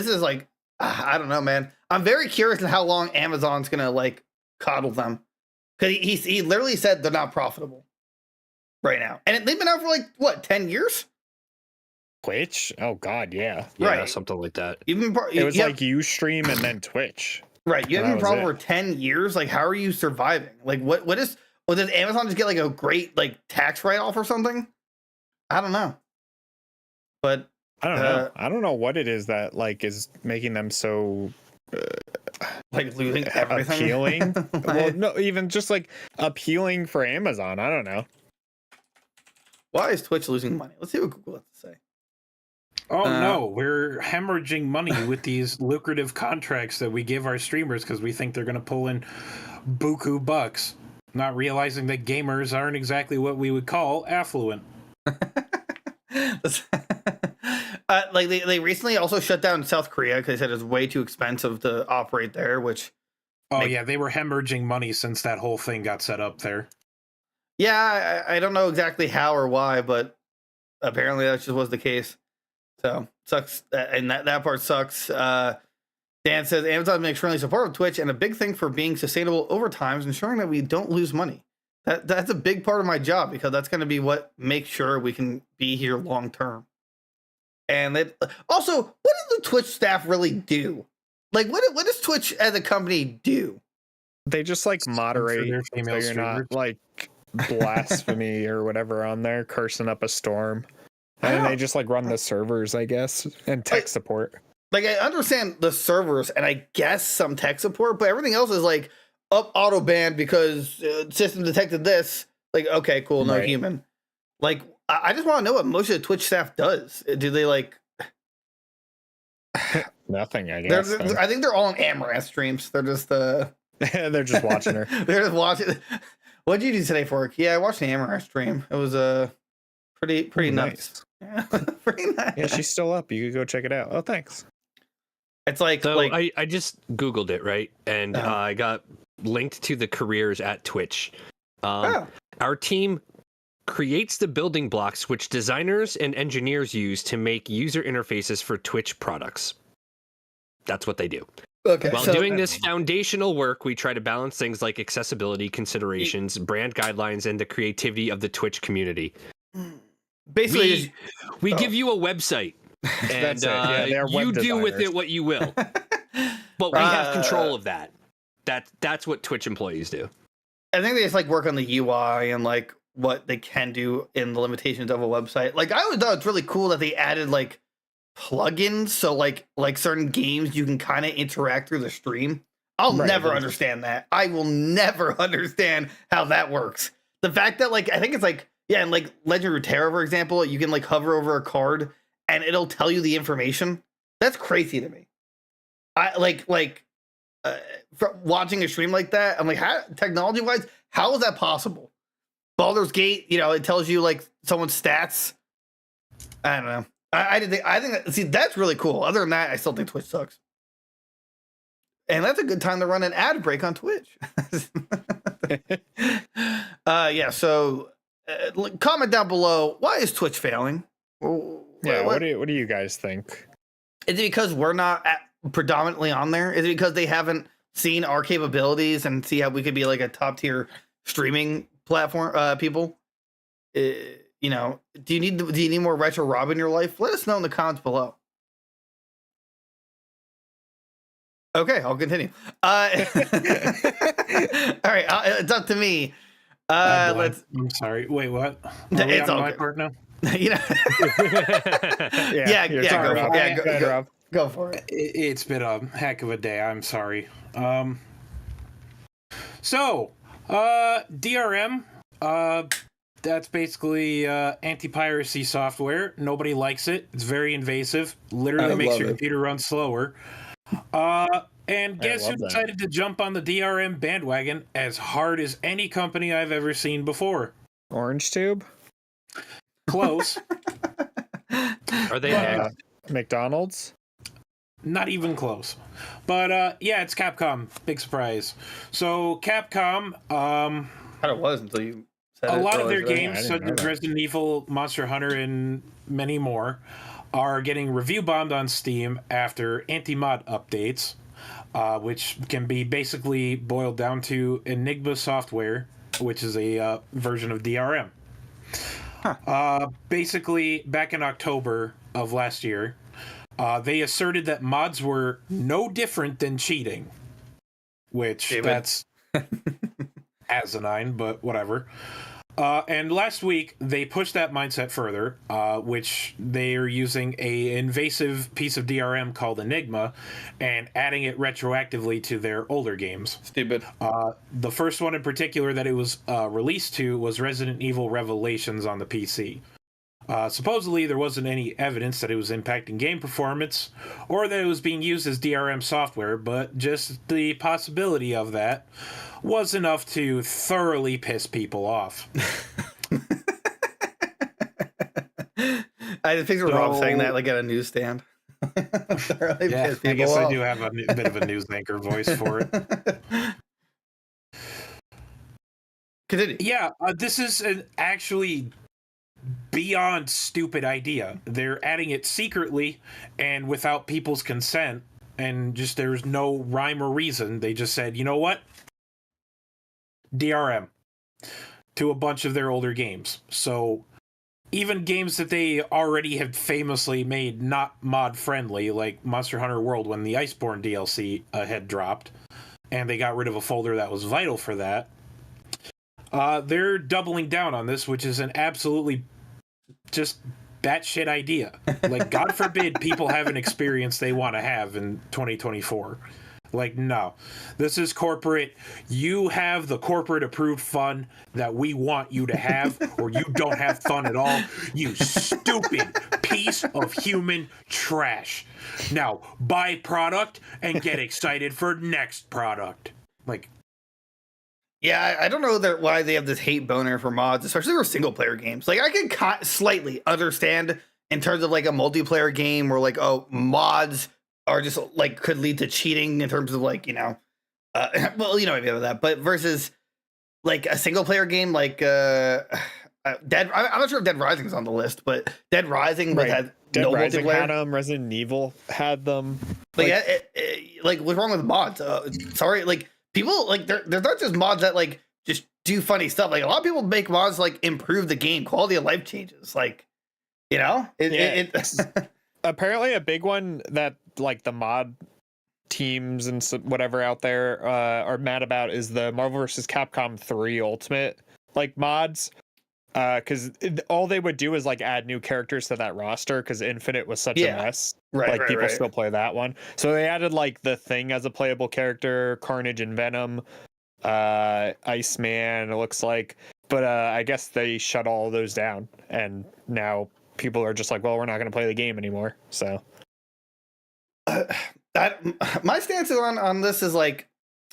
is like I don't know, man. I'm very curious on how long Amazon's gonna like coddle them, because he literally said they're not profitable right now, and they've been out for like what 10 years. Twitch? Oh God, yeah, right, something like that. It was like Ustream and then Twitch. Right, you have been profitable for 10 years. Like, how are you surviving? Like, what is? Well, does Amazon just get like a great like tax write off or something? I don't know, but. I don't know. I don't know what it is that like is making them so like losing everything. Appealing. Well, no, even just like appealing for Amazon. I don't know. Why is Twitch losing money? Let's see what Google has to say. Oh no, we're hemorrhaging money with these lucrative contracts that we give our streamers because we think they're going to pull in buku bucks, not realizing that gamers aren't exactly what we would call affluent. Like they recently also shut down South Korea because they said it's way too expensive to operate there. Which, yeah, they were hemorrhaging money since that whole thing got set up there. yeah, I don't know exactly how or why, but apparently that just was the case. So sucks, and that part sucks. Dan says Amazon been extremely supportive of Twitch, and a big thing for being sustainable over time is ensuring that we don't lose money. That's a big part of my job because that's going to be what makes sure we can be here long term. And also, what does the Twitch staff really do? Like, what does Twitch as a company do? They just like moderate, so you're not like blasphemy or whatever on there, cursing up a storm. And they just like run the servers, I guess, and tech support. Like, I understand the servers and I guess some tech support, but everything else is like auto banned because system detected this. Like, okay, cool, no human. Like, I just want to know what most of the Twitch staff does. Do they like nothing? I guess. I think they're all on Amaranth streams. They're just they're just watching her. They're just watching. What did you do today for work? Yeah, I watched the Amaranth stream. It was pretty nice. Yeah, pretty nice. Yeah, she's still up. You could go check it out. Oh, thanks. It's like, so I just Googled it, right? And I got linked to the careers at Twitch. Our team creates the building blocks which designers and engineers use to make user interfaces for Twitch products. That's what they do. Okay. While doing this foundational work, we try to balance things like accessibility considerations, brand guidelines, and the creativity of the Twitch community. Basically, we give you a website, and you do with it what you will. But we have control of that. That's what Twitch employees do. I think they just like work on the UI and like what they can do in the limitations of a website. Like, I always thought it's really cool that they added like plugins, so like certain games you can kind of interact through the stream. I'll never understand that. I will never understand how that works. The fact that like I think it's like in like Legend of Runeterra, for example, you can like hover over a card and it'll tell you the information. That's crazy to me. I like from watching a stream like that, I'm like, how, technology wise, how is that possible? Baldur's Gate, it tells you like someone's stats. I don't know. I think see, that's really cool. Other than that, I still think Twitch sucks. And that's a good time to run an ad break on Twitch. So comment down below, why is Twitch failing? What do you guys think? Is it because we're not predominantly on there? Is it because they haven't seen our capabilities and see how we could be like a top tier streaming platform people? Do you need more Retro Rob in your life? Let us know in the comments below. Okay, I'll continue. All right, it's up to me. I'm sorry. Wait, what? It's on all my good. part now. Go for it. It's been a heck of a day. I'm sorry. DRM. That's basically anti-piracy software. Nobody likes it. It's very invasive. Literally makes your computer run slower. And guess who decided to jump on the DRM bandwagon as hard as any company I've ever seen before? Orange Tube? Close. Are they McDonald's? Not even close. But it's Capcom. Big surprise. So Capcom, how it was until you said a it lot of their today. games, such as Resident Evil, Monster Hunter, and many more, are getting review bombed on Steam after anti-mod updates, which can be basically boiled down to Enigma software, which is a version of DRM. Basically, back in October of last year, they asserted that mods were no different than cheating, which that's asinine, but whatever. And last week, they pushed that mindset further, which they are using an invasive piece of DRM called Enigma and adding it retroactively to their older games. Stupid. The first one in particular that it was released to was Resident Evil Revelations on the PC. Supposedly, there wasn't any evidence that it was impacting game performance or that it was being used as DRM software, but just the possibility of that was enough to thoroughly piss people off. I think Rob saying that like at a newsstand. Thoroughly Yeah, piss I guess people I off. do have a bit of a news anchor voice for it. Continue. Yeah, this is an actually beyond stupid idea. They're adding it secretly and without people's consent, and just there's no rhyme or reason. They just said, you know what? DRM to a bunch of their older games. So even games that they already had famously made not mod friendly, like Monster Hunter World when the Iceborne DLC had dropped, and they got rid of a folder that was vital for that. They're doubling down on this, which is an absolutely just batshit idea. Like, God forbid people have an experience they want to have in 2024. Like, no. This is corporate. You have the corporate approved fun that we want you to have, or you don't have fun at all. You stupid piece of human trash. Now, buy product and get excited for next product. Like, Yeah, I don't know why they have this hate boner for mods, especially for single player games. Like, I can slightly understand in terms of like a multiplayer game where like, oh, mods are just like could lead to cheating in terms of like, well, you know, maybe that, but versus like a single player game like Dead. I'm not sure if Dead Rising is on the list, but Dead Rising Right. had Dead no Rising multiplayer. had them. Resident Evil had them. Like, like what's wrong with mods? Sorry, like people like there's not just mods that like just do funny stuff. Like a lot of people make mods like improve the game, quality of life changes. Like, you know, Apparently a big one that like the mod teams and whatever out there are mad about is the Marvel vs. Capcom 3 Ultimate like mods. Because all they would do is like add new characters to that roster because Infinite was such a mess. Right, like people still play that one. So they added like the Thing as a playable character, Carnage and Venom, Iceman, it looks like. But I guess they shut all those down, and now people are just like, well, we're not going to play the game anymore. So my stance on this is like,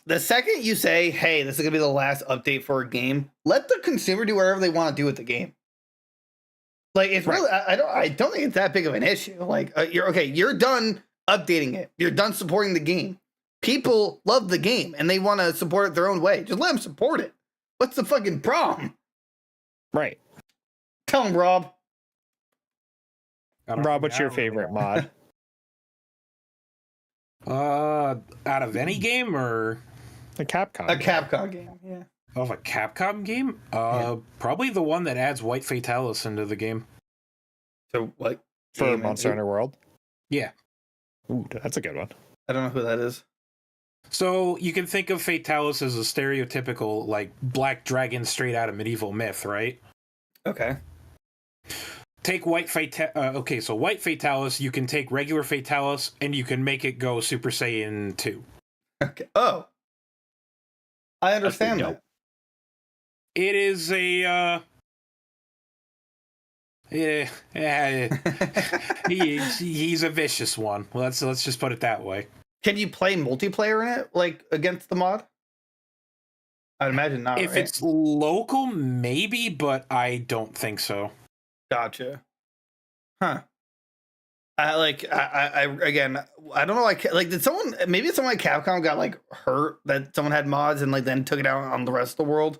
the second you say, hey, this is gonna be the last update for a game, let the consumer do whatever they want to do with the game. Like, it's really, I don't think it's that big of an issue. Like, you're done updating it, you're done supporting the game. People love the game and they want to support it their own way. Just let them support it. What's the fucking problem? right. Tell them, Rob. Rob, what's your favorite mod? out of any game or A Capcom. A Capcom game, yeah. of a Capcom game? Probably the one that adds White Fatalis into the game. So what? For Monster Hunter World? Yeah. Ooh, that's a good one. I don't know who that is. So you can think of Fatalis as a stereotypical, like, black dragon straight out of medieval myth, right? Okay. Take White Fatalis. So White Fatalis, you can take regular Fatalis and you can make it go Super Saiyan 2. Okay. Oh. I understand That's that. It is a he's a vicious one. Well, let's just put it that way. Can you play multiplayer in it, like against the mod? I'd imagine not. If right? it's local, maybe, but I don't think so. Gotcha. Huh. I again, I don't know. Like, did someone, maybe someone at Capcom got like hurt that someone had mods and like then took it out on the rest of the world?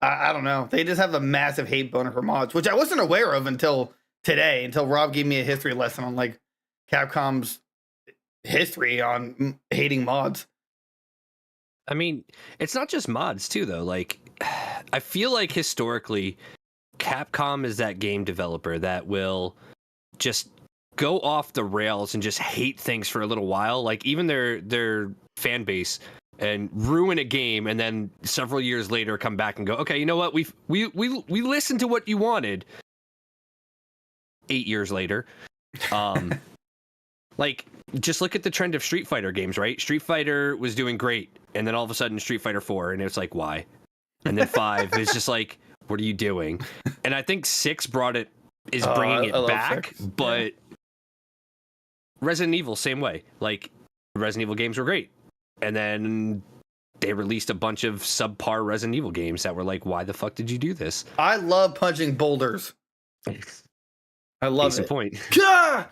I don't know. They just have a massive hate boner for mods, which I wasn't aware of until today, until Rob gave me a history lesson on like Capcom's history on hating mods. I mean, it's not just mods too, though. Like, I feel like historically, Capcom is that game developer that will just go off the rails and just hate things for a little while. Like, even their fan base, and ruin a game, and then several years later come back and go, okay, you know what? We listened to what you wanted. 8 years later, like, just look at the trend of Street Fighter games, right? Street Fighter was doing great, and then all of a sudden Street Fighter 4, and it's like, why? And then 5 is just like, what are you doing? And I think 6 brought it is bringing it I love back, 6. but Resident Evil, same way. Like, Resident Evil games were great. And then they released a bunch of subpar Resident Evil games that were like, why the fuck did you do this? I love punching boulders. I love Decent it. point. Yeah!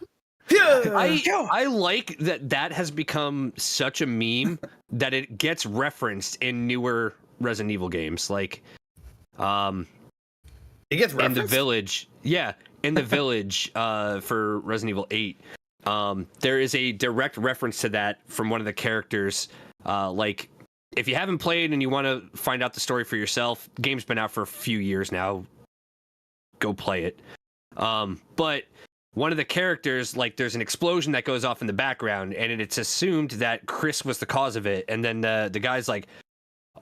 Yeah! I like that has become such a meme that it gets referenced in newer Resident Evil games. Like, It gets referenced? in the village. Yeah, in the village for Resident Evil 8. There is a direct reference to that from one of the characters. Like, if you haven't played and you want to find out the story for yourself, the game's been out for a few years now. Go play it. But one of the characters, like, there's an explosion that goes off in the background, and it's assumed that Chris was the cause of it. And then the guy's like,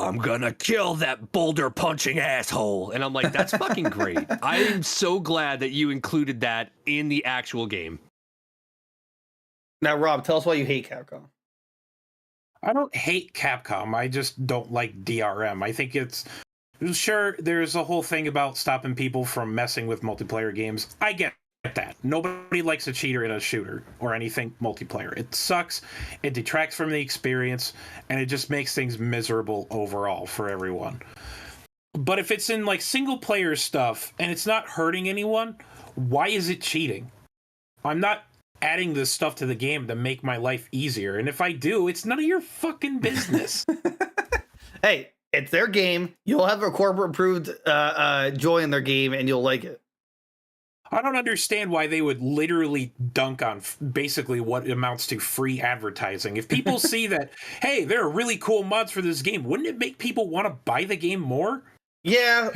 I'm gonna kill that boulder punching asshole. And I'm like, that's fucking great. I am so glad that you included that in the actual game. Now, Rob, tell us why you hate Capcom. I don't hate Capcom. I just don't like DRM. I think it's sure there's a whole thing about stopping people from messing with multiplayer games. I get that. Nobody likes a cheater in a shooter or anything multiplayer. It sucks. It detracts from the experience, and it just makes things miserable overall for everyone. But if it's in like single player stuff and it's not hurting anyone, why is it cheating? I'm not adding this stuff to the game to make my life easier. And if I do, it's none of your fucking business. Hey, it's their game. You'll have a corporate approved joy in their game, and you'll like it. I don't understand why they would literally dunk on basically what amounts to free advertising. If people see that, hey, there are really cool mods for this game, wouldn't it make people want to buy the game more? Yeah,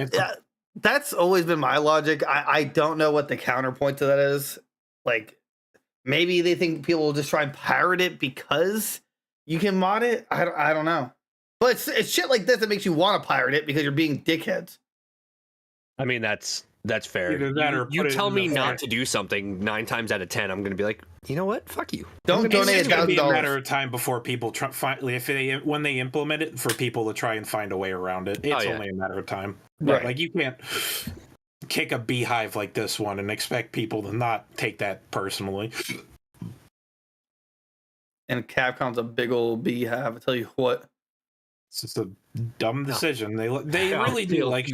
that's always been my logic. I don't know what the counterpoint to that is. Like, maybe they think people will just try and pirate it because you can mod it. I don't know. But it's shit like this that makes you want to pirate it because you're being dickheads. I mean, that's fair. Either that or You put it tell in me the not fire. to do something 9 times out of 10, I'm going to be like, you know what? Fuck you. Don't donate It's going to be a $1,000. matter of time before people when they implement it, for people to try and find a way around it. It's only a matter of time. Right. Like, you can't kick a beehive like this one and expect people to not take that personally. And Capcom's a big old beehive. I tell you what. It's just a dumb decision. They really do like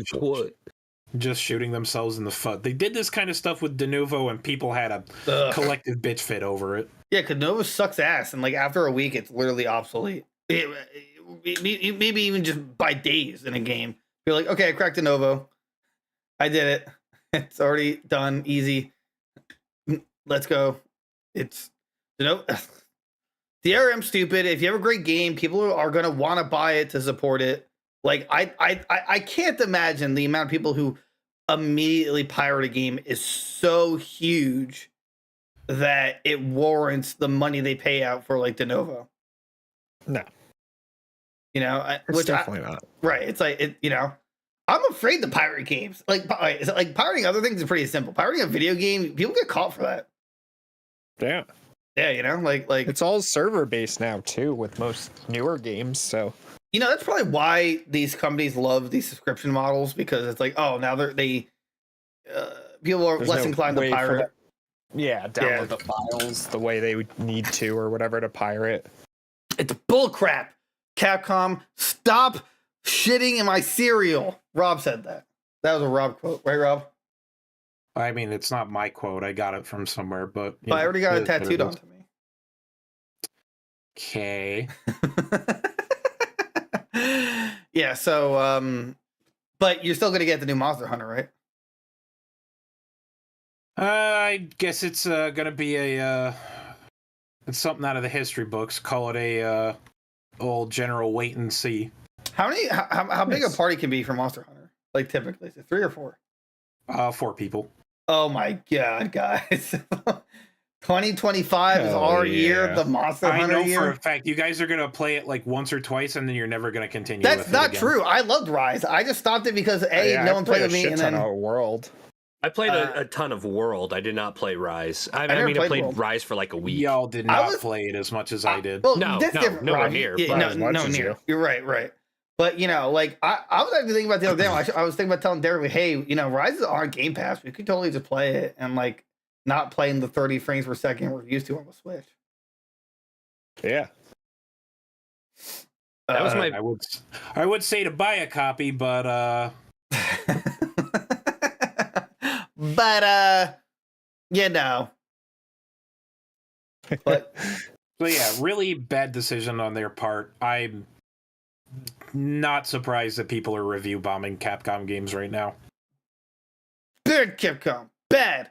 just shooting themselves in the foot. They did this kind of stuff with Denuvo, and people had a collective bitch fit over it. Yeah, because Nova sucks ass, and like after a week, it's literally obsolete. Maybe even just by days in a game. You're like, okay, I cracked a Novo. I did it. It's already done. Easy. Let's go. It's DRM stupid. If you have a great game, people are gonna want to buy it to support it. Like I can't imagine the amount of people who immediately pirate a game is so huge that it warrants the money they pay out for like Denuvo. No, Which definitely not. Right. It's like I'm afraid to pirate games. Like pirating other things is pretty simple. Pirating a video game, people get caught for that. Yeah. Yeah, like It's all server based now too with most newer games, so that's probably why these companies love these subscription models, because it's like, oh, now they people are there's less no inclined to way for pirate. download the files the way they would need to or whatever to pirate. It's bullcrap. Capcom, stop shitting in my cereal. Rob said that. That was a Rob quote, right, Rob? I mean, it's not my quote. I got it from somewhere, but I already got it tattooed onto me. Okay. Yeah, so but you're still gonna get the new Monster Hunter, right? I guess it's gonna be it's something out of the history books. Call it a old general wait and see. How big a party can be for Monster Hunter? Like typically, is it 3 or 4? 4 people. Oh my god, guys. 2025 is our year, the Monster Hunter I know year. for a fact you guys are gonna play it like once or twice, and then you're never gonna continue. That's with it not again. true. I loved Rise. I just stopped it because no one played with me, and then World. I played a ton of World. I did not play Rise. I played World. Rise for like a week. Y'all did not play it as much as I did. Well, No, that's different, nowhere Rob. near, Yeah, but no, as much no as near. you. You're right. But like I was actually thinking about the other day. I was thinking about telling Derek, like, hey, Rise is on Game Pass. We could totally just play it and like not playing the 30 frames per second we're used to on the Switch. Yeah. That was my. I would say to buy a copy, but but But so yeah, really bad decision on their part. I'm not surprised that people are review bombing Capcom games right now. bad Capcom, bad.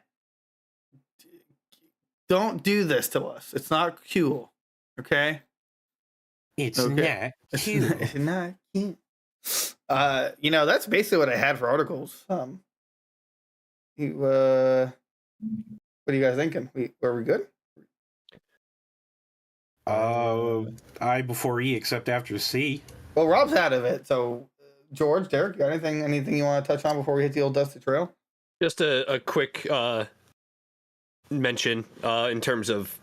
Don't do this to us. It's not cool. Okay. It's Okay. not cute. It's not cute. That's basically what I had for articles. What are you guys thinking? Were we good? I before E except after C. Well, Rob's out of it. So, George, Derek, got anything you want to touch on before we hit the old dusty trail? Just a quick mention in terms of,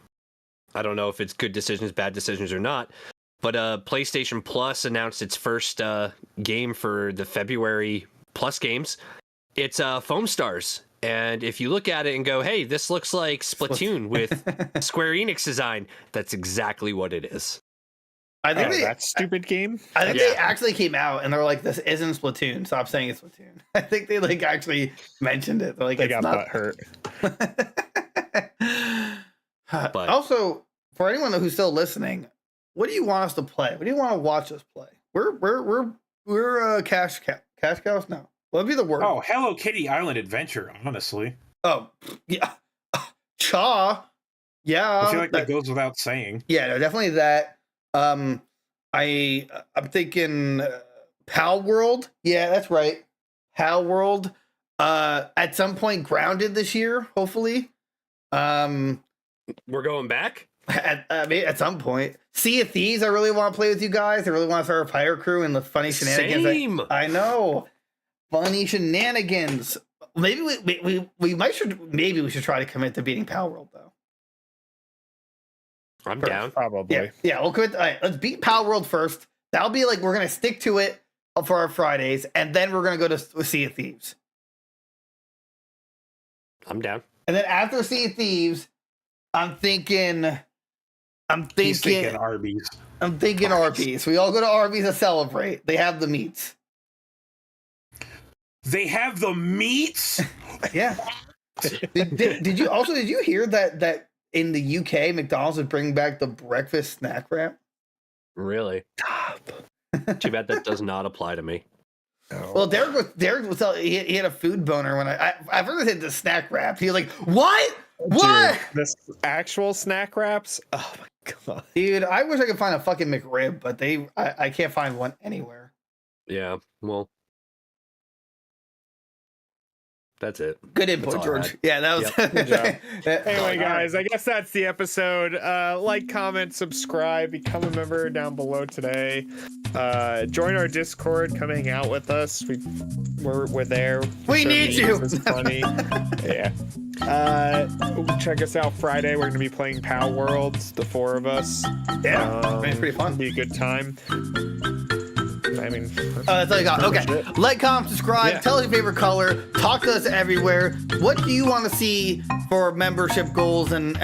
I don't know if it's good decisions, bad decisions or not, but PlayStation Plus announced its first game for the February Plus games. It's Foam Stars. And if you look at it and go, hey, this looks like Splatoon with Square Enix design, that's exactly what it is. I think that stupid game. I think they actually came out and they're like, "This isn't Splatoon. Stop saying it's Splatoon." I think they like actually mentioned it. They're like, They it's got not butt hurt. But also, for anyone who's still listening, what do you want us to play? What do you want to watch us play? We're cash cows now. What would be the word? Oh, Hello Kitty Island Adventure. Honestly, Oh, yeah, Cha. Yeah, I feel like that goes without saying. Yeah, no, definitely that. I'm thinking Pal World. Yeah, that's right. Pal World. At some point, Grounded this year, hopefully. we're going back? At some point. Sea of Thieves, I really want to play with you guys. I really want to start a pirate crew and the funny shenanigans. Same. I know. Funny shenanigans. Maybe maybe we should try to commit to beating Pal World though. I'm down. Probably. Yeah, we'll commit. All right, let's beat Pal World first. That'll be like we're gonna stick to it for our Fridays, and then we're gonna go to Sea of Thieves. I'm down. And then after Sea of Thieves, I'm thinking He's thinking Arby's. I'm thinking Arby's. We all go to Arby's to celebrate. They have the meats. They have the meats. Yeah. Did you hear that in the UK McDonald's is bringing back the breakfast snack wrap? Really? Too bad that does not apply to me. Oh. Well, Derek was he had a food boner when I first said the snack wrap. He was like, "What? What?" Dude, this actual snack wraps? Oh my god. Dude, I wish I could find a fucking McRib, but I can't find one anywhere. Yeah, well, that's it. Good input, That's all I George. had. Yeah, that was Good job. That- Anyway, guys, I guess that's the episode. Like, comment, subscribe, become a member down below today. Join our Discord, come hang out with us. We're there. We need you. It's funny. Yeah. Check us out Friday. We're gonna be playing Pal Worlds, the four of us. Yeah, it's pretty fun. Be a good time. I mean, that's all you got. Okay. much it. Like, comment, subscribe, Yeah. tell us your favorite color, talk to us everywhere. What do you want to see for membership goals and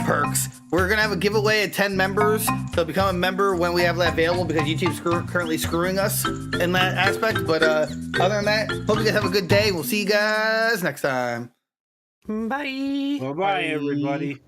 perks? We're going to have a giveaway at 10 members. So become a member when we have that available because YouTube's currently screwing us in that aspect. But other than that, hope you guys have a good day. We'll see you guys next time. Bye. Bye-bye, everybody.